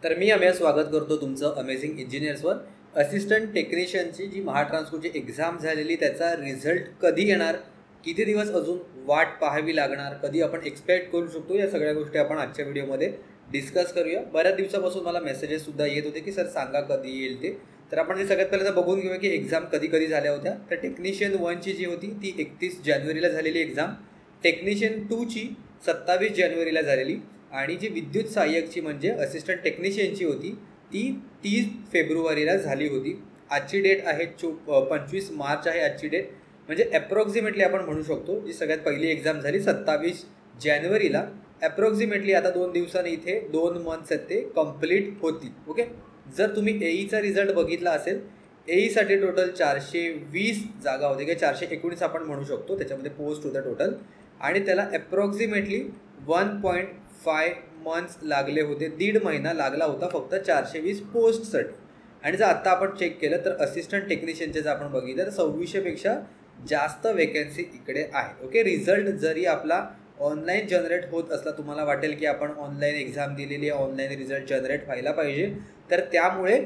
तर मी अमेय स्वागत करतो तुमचं अमेझिंग इंजिनियर्सवर. असिस्टंट टेक्निशियनची जी महाट्रान्सकोची एक्झाम झालेली त्याचा रिझल्ट कधी येणार, किती दिवस अजून वाट पाहावी लागणार, कधी आपण एक्सपेक्ट करू शकतो, या सगळ्या गोष्टी आपण आजच्या व्हिडिओमध्ये डिस्कस करूया. बऱ्याच दिवसापासून मला मेसेजेससुद्धा येत होते की सर सांगा कधी येईल ते. तर आपण हे सगळ्यात पहिल्यांदा बघून घेऊया की एक्झाम कधी कधी झाल्या होत्या. तर टेक्निशियन 1ची जी होती ती 31 जानेवारीला झालेली एक्झाम, टेक्निशियन 2ची 27 जानेवारीला झालेली, आणि जी विद्युत सहाय्यकची म्हणजे असिस्टंट टेक्निशियनची होती ती 30 फेब्रुवारीला झाली होती. आजची डेट आहे 25 मार्च आहे आजची डेट. म्हणजे ॲप्रॉक्सिमेटली आपण म्हणू शकतो जी सगळ्यात पहिली एक्झाम झाली 27 जानेवारीला. ॲप्रॉक्सिमेटली आता 2 दिवसांनी इथे 2 मंथ्स आहेत ते कंप्लीट होतील. ओके, जर तुम्ही एईचा रिझल्ट बघितला असेल, एईसाठी टोटल 420 जागा होते किंवा 419 आपण म्हणू शकतो, त्याच्यामध्ये पोस्ट होत्या टोटल, आणि त्याला ॲप्रॉक्सिमेटली 1.5 मंथ्स लागले होते. 1.5 महिना लागला होता फक्त 420 पोस्टसाठी. आणि जर आत्ता आपण चेक केलं तर असिस्टंट टेक्निशियनचे जर आपण बघितलं तर 2600पेक्षा जास्त वेकन्सी इकडे आहे. ओके, रिझल्ट जरी आपला ऑनलाईन जनरेट होत असला, तुम्हाला वाटेल की आपण ऑनलाईन एक्झाम दिलेली आहे, ऑनलाईन रिझल्ट जनरेट व्हायला पाहिजे, तर त्यामुळे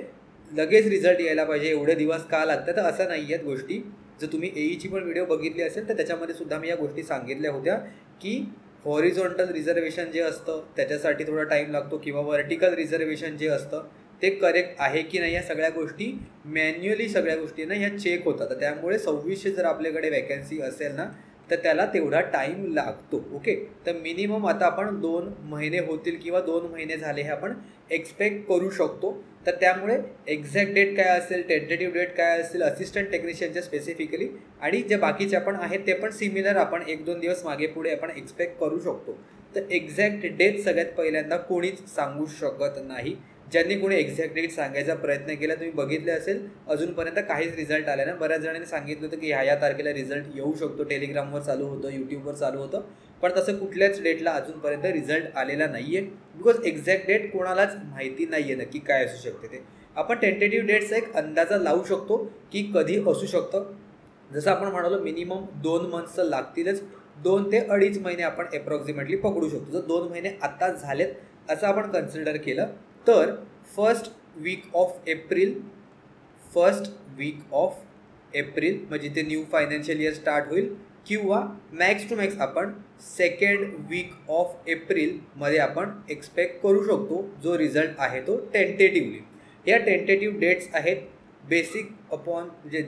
लगेच रिझल्ट यायला पाहिजे, एवढे दिवस का लागतात, तर असं नाही आहेत गोष्टी. जर तुम्ही एईची पण व्हिडिओ बघितली असेल तर त्याच्यामध्ये सुद्धा मी या गोष्टी सांगितल्या होत्या की हॉरिझॉन्टल रिझर्वेशन जे असतं त्याच्यासाठी थोडा टाईम लागतो, किंवा व्हर्टिकल रिझर्वेशन जे असतं ते करेक्ट आहे की नाही, या सगळ्या गोष्टी मॅन्युअली सगळ्या गोष्टी ना ह्या चेक होतात. तर त्यामुळे 2600 जर आपल्याकडे वॅकन्सी असेल ना तर त्याला तेवढा टाईम लागतो. ओके, तर मिनिमम आता आपण 2 महिने होतील किंवा 2 महिने झाले हे आपण एक्सपेक्ट करू शकतो. तर त्यामुळे एक्झॅक्ट डेट काय असेल, टेंटेटिव्ह डेट काय असेल असिस्टंट टेक्निशियनच्या स्पेसिफिकली, आणि जे बाकीचे आपण आहेत ते पण सिमिलर आपण 1-2 दिवस मागे पुढे आपण एक्सपेक्ट करू शकतो. तर एक्झॅक्ट डेट सगळ्यात पहिल्यांदा कोणीच सांगू शकत नाही. ज्यांनी कोणी एक्झॅक्ट डेट सांगायचा प्रयत्न केला तुम्ही बघितले असेल, अजूनपर्यंत काहीच रिझल्ट आला ना. बऱ्याच जणांनी सांगितलं होतं की ह्या तारखेला रिझल्ट येऊ शकतो, टेलिग्रामवर चालू होतं, यूट्यूबवर चालू होतं, पण तसं कुठल्याच डेटला अजूनपर्यंत रिझल्ट आलेला नाही आहे. बिकॉज एक्झॅक्ट डेट कोणालाच माहिती नाही आहे नक्की काय असू शकते ते. आपण टेंटेटिव्ह डेटचा एक अंदाजा लावू शकतो की कधी असू शकतं. जसं आपण म्हणालो मिनिमम 2 मंथ्स लागतीलच, 2 ते 2.5 महिने आपण ॲप्रॉक्सिमेटली पकडू शकतो. जर 2 महिने आता झालेत असं आपण कन्सिडर केलं तर फर्स्ट वीक ऑफ एप्रिल म्हणजे ते न्यू फायनान्शियल इयर स्टार्ट होईल, किंवा मॅक्स टू मॅक्स आपण 2nd वीक ऑफ एप्रिलमध्ये आपण एक्सपेक्ट करू शकतो जो रिझल्ट आहे तो टेंटेटिव्हली. या टेंटेटिव्ह डेट्स आहेत बेसिक अपॉन म्हणजे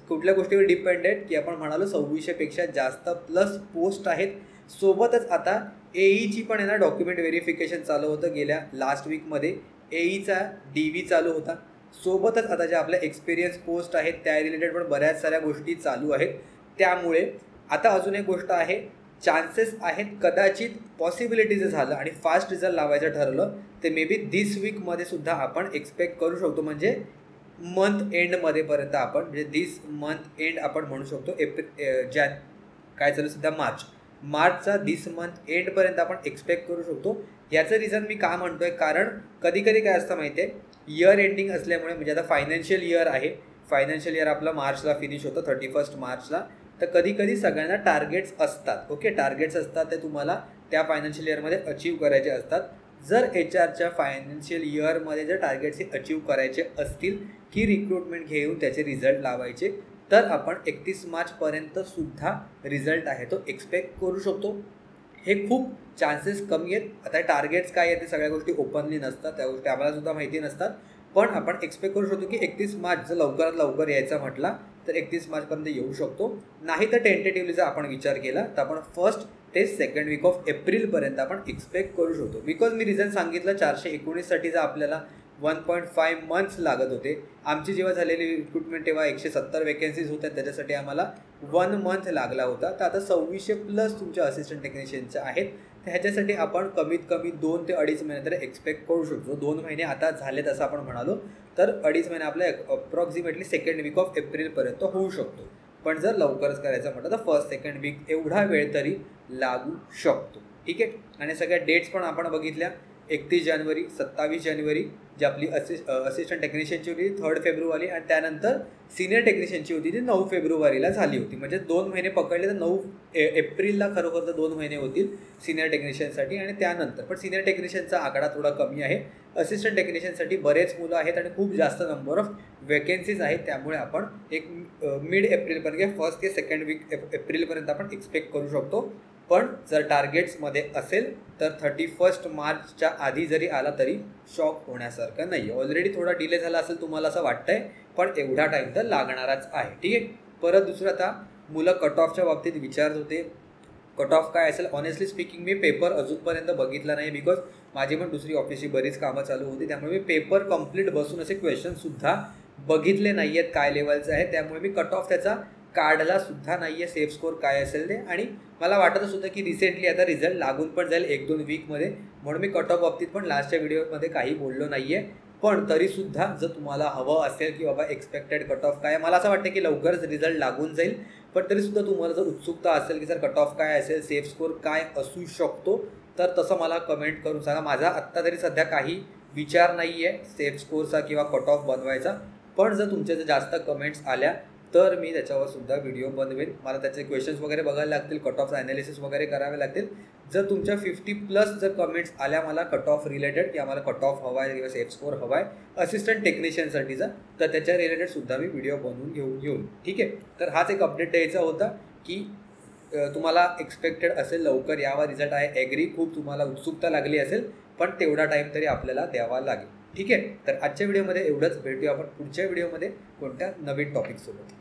कुठल्या गोष्टीवर डिपेंडेंट की आपण म्हणालो 2600पेक्षा जास्त प्लस पोस्ट आहेत. सोबतच आता एईची पण आहे ना डॉक्युमेंट व्हेरिफिकेशन चालू होतं गेल्या लास्ट वीकमध्ये, एईचा DV चालू होता. सोबतच आता ज्या आपल्या एक्सपिरियन्स पोस्ट आहेत त्या रिलेटेड पण बऱ्याच साऱ्या गोष्टी चालू आहेत. त्यामुळे आता अजून एक गोष्ट आहे, चान्सेस आहेत कदाचित पॉसिबिलिटी जर झालं आणि फास्ट रिझल्ट लावायचं ठरवलं तर मे बी धिस वीकमध्ये सुद्धा आपण एक्सपेक्ट करू शकतो. म्हणजे मंथ एंडमध्ये पर्यंत आपण म्हणजे धिस मंथ एंड आपण म्हणू शकतो. काय चालू सध्या मार्चचा धिस मंथ एंडपर्यंत आपण एक्सपेक्ट करू शकतो. याचं रिझन मी का म्हणतो आहे, कारण कधी कधी काय असतं माहिती आहे, इयर एंडिंग असल्यामुळे म्हणजे आता फायनान्शियल इयर आहे, फायनान्शियल इयर आपला मार्चला फिनिश होतं 31 मार्चला, तर कधी कधी सगळ्यांना टार्गेट्स असतात. ओके, टार्गेट्स असतात ते तुम्हाला त्या फायनान्शियल इयरमध्ये अचीव करायचे असतात. जर HRच्या फायनान्शियल इयरमध्ये जर टार्गेट्स हे अचीव करायचे असतील की रिक्रुटमेंट घेऊन त्याचे रिझल्ट लावायचे, तर आपण 31 मार्चपर्यंत सुद्धा रिझल्ट आहे तो एक्सपेक्ट करू शकतो. हे खूप चान्सेस कमी आहेत. आता टार्गेट्स काय आहेत ते सगळ्या गोष्टी ओपनली नसतात, त्या गोष्टी आम्हाला सुद्धा माहिती नसतात, पण आपण एक्सपेक्ट करू शकतो की 31 मार्च जर लवकरात लवकर यायचा म्हटला तर 31 मार्चपर्यंत येऊ शकतो. नाही तर टेंटेटिव्हली जर आपण विचार केला तर आपण 1st ते 2nd वीक ऑफ एप्रिलपर्यंत आपण एक्सपेक्ट करू शकतो. बिकॉज मी रिझन सांगितलं 419साठी जर आपल्याला 1.5 मंथ्स लागत होते, आमची जेव्हा झालेली रिक्रुटमेंट तेव्हा 170 वेकन्सीज होत्या, त्याच्यासाठी आम्हाला 1 मंथ लागला होता. तर आता 2600 प्लस तुमच्या असिस्टंट टेक्निशियनच्या आहेत, तर ह्याच्यासाठी आपण कमीत कमी 2 ते 2.5 महिने तरी एक्सपेक्ट करू शकतो. 2 महिने आता झालेत असं आपण म्हणालो तर 2.5 महिने आपल्या अप्रॉक्सिमेटली 2nd वीक ऑफ एप्रिलपर्यंत होऊ शकतो. पण जर लवकरच करायचं म्हटलं तर 1st 2nd वीक एवढा वेळ तरी लागू शकतो. ठीक आहे, आणि सगळ्या डेट्स पण आपण बघितल्या 31 जानेवारी, 27 जानेवारी जी आपली असिस्टंट टेक्निशियनची होती 3 फेब्रुवारी आणि त्यानंतर सिनियर टेक्निशियनची होती ती 9 फेब्रुवारीला झाली होती. म्हणजे 2 महिने पकडले तर 9 एप्रिलला खरोखर तर 2 महिने होतील सिनियर टेक्निशियनसाठी आणि त्यानंतर. पण सिनियर टेक्निशियनचा आकडा थोडा कमी आहे. असिस्टंट टेक्निशियनसाठी बरेच मुलं आहेत आणि खूप जास्त नंबर ऑफ वेकेन्सीज आहेत. त्यामुळे आपण एक मिड एप्रिलपर्यंत फर्स्ट ते सेकंड वीक एप्रिलपर्यंत आपण एक्सपेक्ट करू शकतो. पण जर टार्गेट्समध्ये असेल तर 31 मार्चच्या आधी जरी आला तरी शॉक होण्यासारखं नाही. ऑलरेडी थोडा डिले झाला असेल तुम्हाला असं वाटतंय, पण एवढा टाईम तर लागणारच आहे. ठीक आहे. परत दुसरं आता मुलं कट ऑफच्या बाबतीत विचारत होते कट ऑफ काय असेल. ऑनेस्टली स्पीकिंग मी पेपर अजूनपर्यंत बघितला नाही, बिकॉज माझी पण दुसरी ऑफिसची बरीच कामं चालू होती. त्यामुळे मी पेपर कंप्लीट बसून असे क्वेश्चनसुद्धा बघितले नाही आहेत काय लेवलचं आहे. त्यामुळे मी कट ऑफ त्याचा काढला सुद्धा नाही आहे, सेफ स्कोर काय असेल ते. आणि मला वाटतं सुद्धा की रिसेंटली आता रिझल्ट लागून पण जाईल 1-2 वीकमध्ये, म्हणून मी कट ऑफ बाबतीत पण लास्टच्या व्हिडिओमध्ये काही बोललो नाही आहे. पण तरीसुद्धा जर तुम्हाला हवं असेल की बाबा एक्सपेक्टेड कट ऑफ काय, मला असं वाटतं की लवकरच रिझल्ट लागून जाईल. पण तरीसुद्धा तुम्हाला जर उत्सुकता असेल की सर कट ऑफ काय असेल, सेफ स्कोर काय असू शकतो, तर तसं मला कमेंट करून सांगा. माझा आत्ता तरी सध्या काही विचार नाही आहे सेफ स्कोरचा किंवा कट ऑफ बनवायचा. पण जर तुमच्या जर जास्त कमेंट्स आल्या तर मी त्याच्यावर सुद्धा व्हिडिओ बनवेन. मला त्याचे क्वेश्चन्स वगैरे बघायला लागतील, कट ऑफचं ॲनालिसिस वगैरे करावे लागतील. जर तुमच्या 50+ जर कमेंट्स आल्या मला कट ऑफ रिलेटेड की आम्हाला कट ऑफ हवा आहे किंवा सेफ स्कोर हवा आहे असिस्टंट टेक्निशियनसाठीचा, तर त्याच्या रिलेटेडसुद्धा मी व्हिडिओ बनवून घेऊन. ठीक आहे. तर हाच एक अपडेट द्यायचा होता की तुम्हाला एक्सपेक्टेड असेल लवकर यावा रिझल्ट आहे. ॲग्री, खूप तुम्हाला उत्सुकता लागली असेल, पण तेवढा टाईम तरी आपल्याला द्यावा लागेल. ठीक आहे. तर आजच्या व्हिडिओमध्ये एवढंच. भेटूया आपण पुढच्या व्हिडिओमध्ये कोणत्या नवीन टॉपिकसोबत.